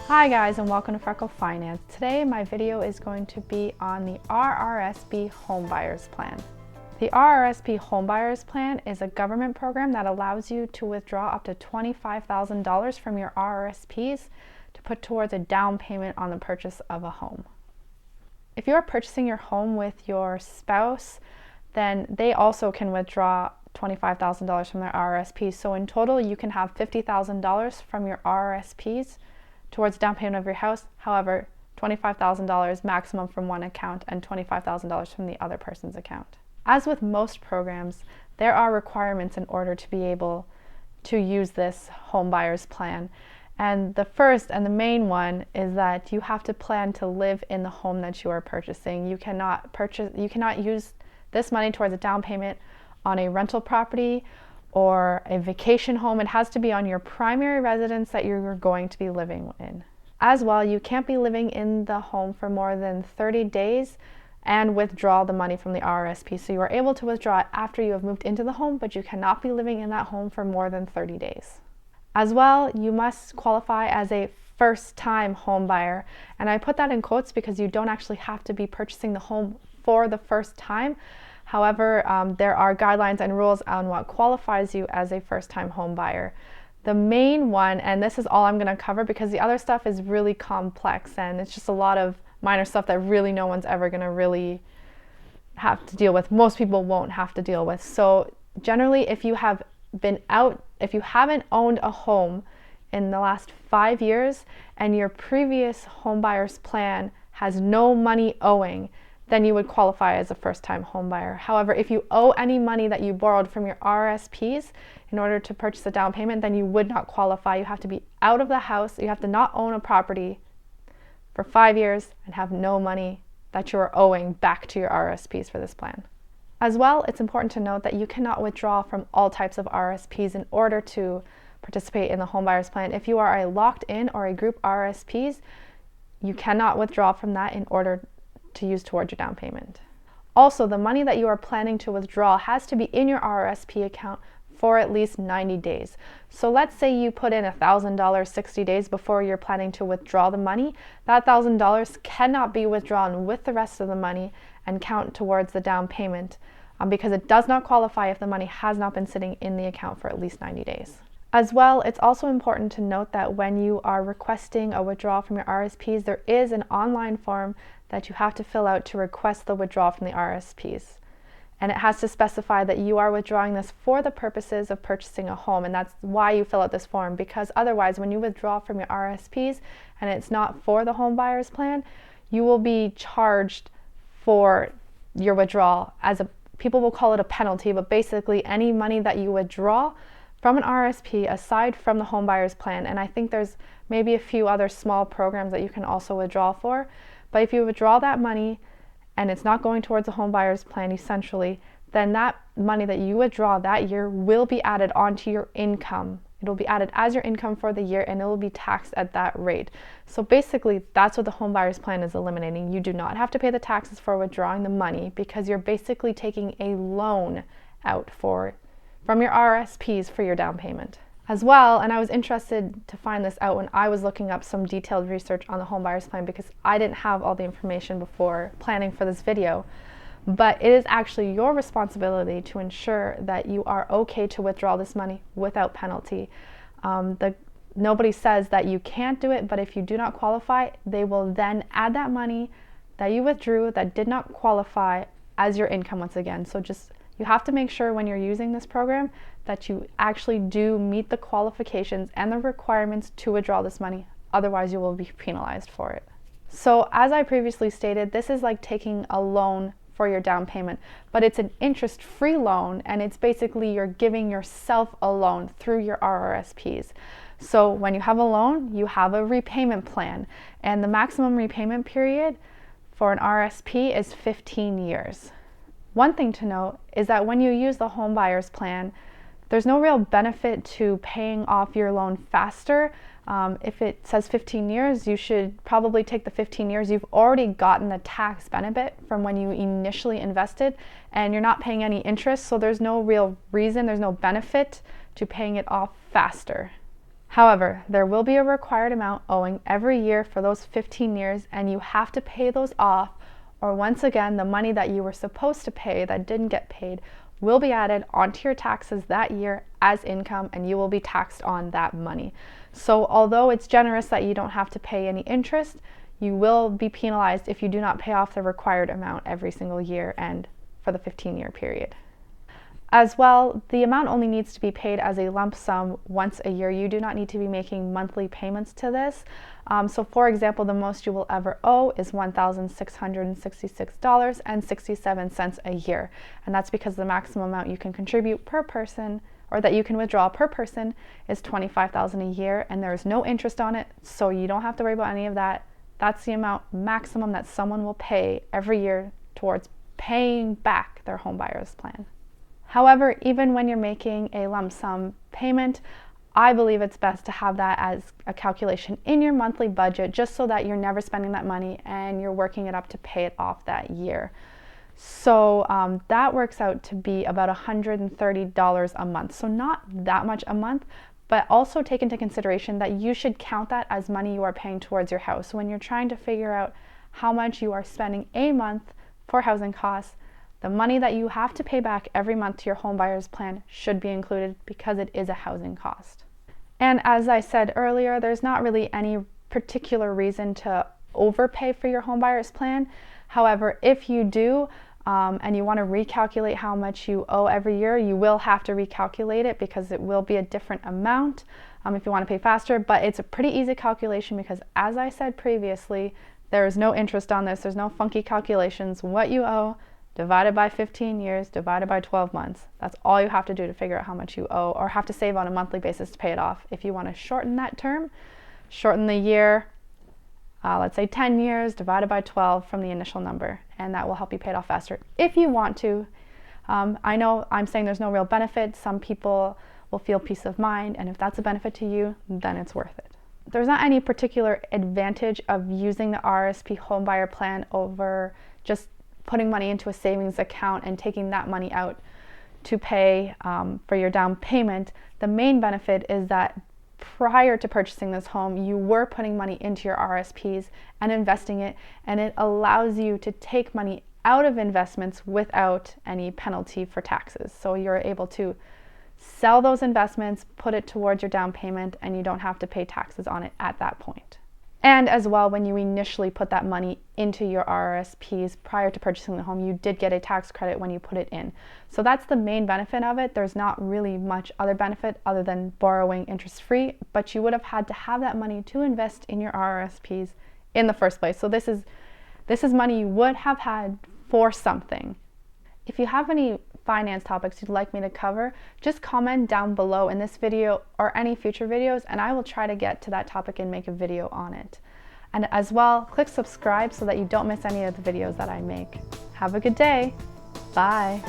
Hi guys, and welcome to Freckle Finance. Today my video is going to be on the RRSP Homebuyers Plan. The RRSP Homebuyers Plan is a government program that allows you to withdraw up to $25,000 from your RRSPs to put towards a down payment on the purchase of a home. If you are purchasing your home with your spouse, then they also can withdraw $25,000 from their RRSPs. So in total, you can have $50,000 from your RRSPs towards down payment of your house. However, $25,000 maximum from one account and $25,000 from the other person's account. As with most programs, there are requirements in order to be able to use this home buyers plan. And the first and the main one is that you have to plan to live in the home that you are purchasing. You cannot use this money towards a down payment on a rental property or a vacation home. It has to be on your primary residence that you're going to be living in. As well, you can't be living in the home for more than 30 days and withdraw the money from the RRSP. So you are able to withdraw it after you have moved into the home, but you cannot be living in that home for more than 30 days. As well, you must qualify as a first-time home buyer. And I put that in quotes because you don't actually have to be purchasing the home for the first time. However, there are guidelines and rules on what qualifies you as a first-time home buyer. The main one, and this is all I'm going to cover because the other stuff is really complex and it's just a lot of minor stuff that really no one's ever going to really have to deal with. Most people won't have to deal with. So generally, if you haven't owned a home in the last 5 years and your previous home buyer's plan has no money owing, then you would qualify as a first-time home buyer. However, if you owe any money that you borrowed from your RRSPs in order to purchase a down payment, then you would not qualify. You have to be out of the house. You have to not own a property for 5 years and have no money that you are owing back to your RRSPs for this plan. As well, it's important to note that you cannot withdraw from all types of RRSPs in order to participate in the home buyers plan. If you are a locked-in or a group RRSPs, you cannot withdraw from that in order to use towards your down payment. Also, the money that you are planning to withdraw has to be in your RRSP account for at least 90 days. So let's say you put in $1,000 60 days before you're planning to withdraw the money. That $1,000 cannot be withdrawn with the rest of the money and count towards the down payment because it does not qualify if the money has not been sitting in the account for at least 90 days. As well, it's also important to note that when you are requesting a withdrawal from your RRSPs, there is an online form that you have to fill out to request the withdrawal from the RRSPs. And it has to specify that you are withdrawing this for the purposes of purchasing a home. And that's why you fill out this form, because otherwise when you withdraw from your RRSPs and it's not for the home buyers plan, you will be charged for your withdrawal people will call it a penalty, but basically any money that you withdraw from an RRSP aside from the home buyers plan, and I think there's maybe a few other small programs that you can also withdraw for, but if you withdraw that money and it's not going towards a home buyers plan essentially, then that money that you withdraw that year will be added onto your income. It'll be added as your income for the year and it will be taxed at that rate. So basically that's what the home buyers plan is eliminating. You do not have to pay the taxes for withdrawing the money because you're basically taking a loan out from your RRSPs for your down payment. As well, and I was interested to find this out when I was looking up some detailed research on the home buyers plan because I didn't have all the information before planning for this video, but it is actually your responsibility to ensure that you are okay to withdraw this money without penalty. Nobody says that you can't do it, but if you do not qualify, they will then add that money that you withdrew that did not qualify as your income once again. So you have to make sure when you're using this program that you actually do meet the qualifications and the requirements to withdraw this money. Otherwise, you will be penalized for it. So as I previously stated, this is like taking a loan for your down payment, but it's an interest-free loan and it's basically you're giving yourself a loan through your RRSPs. So when you have a loan, you have a repayment plan, and the maximum repayment period for an RRSP is 15 years. One thing to note is that when you use the home buyers plan, there's no real benefit to paying off your loan faster. If it says 15 years, you should probably take the 15 years. You've already gotten the tax benefit from when you initially invested and you're not paying any interest, so there's no real reason, there's no benefit to paying it off faster. However, there will be a required amount owing every year for those 15 years, and you have to pay those off, or once again, the money that you were supposed to pay that didn't get paid will be added onto your taxes that year as income, and you will be taxed on that money. So although it's generous that you don't have to pay any interest, you will be penalized if you do not pay off the required amount every single year and for the 15-year period. As well, the amount only needs to be paid as a lump sum once a year. You do not need to be making monthly payments to this. So for example, the most you will ever owe is $1,666.67 a year. And that's because the maximum amount you can contribute per person, or that you can withdraw per person, is $25,000 a year, and there is no interest on it, so you don't have to worry about any of that. That's the amount maximum that someone will pay every year towards paying back their home buyer's plan. However, even when you're making a lump sum payment, I believe it's best to have that as a calculation in your monthly budget, just so that you're never spending that money and you're working it up to pay it off that year. So that works out to be about $130 a month. So not that much a month, but also take into consideration that you should count that as money you are paying towards your house. So when you're trying to figure out how much you are spending a month for housing costs, the money that you have to pay back every month to your home buyer's plan should be included, because it is a housing cost. And as I said earlier, there's not really any particular reason to overpay for your home buyer's plan. However, if you do and you want to recalculate how much you owe every year, you will have to recalculate it, because it will be a different amount if you want to pay faster. But it's a pretty easy calculation, because as I said previously, there is no interest on this. There's no funky calculations. What you owe divided by 15 years, divided by 12 months. That's all you have to do to figure out how much you owe, or have to save on a monthly basis to pay it off. If you want to shorten that term, shorten the year, let's say 10 years divided by 12 from the initial number, and that will help you pay it off faster if you want to. I know I'm saying there's no real benefit. Some people will feel peace of mind, and if that's a benefit to you, then it's worth it. There's not any particular advantage of using the RRSP homebuyer plan over just putting money into a savings account and taking that money out to pay for your down payment. The main benefit is that prior to purchasing this home, you were putting money into your RRSPs and investing it, and it allows you to take money out of investments without any penalty for taxes. So you're able to sell those investments, put it towards your down payment, and you don't have to pay taxes on it at that point. And as well, when you initially put that money into your RRSPs prior to purchasing the home, you did get a tax credit when you put it in. So that's the main benefit of it. There's not really much other benefit other than borrowing interest-free, but you would have had to have that money to invest in your RRSPs in the first place. So this is money you would have had for something. If you have any finance topics you'd like me to cover, just comment down below in this video or any future videos, and I will try to get to that topic and make a video on it. And as well, click subscribe so that you don't miss any of the videos that I make. Have a good day. Bye.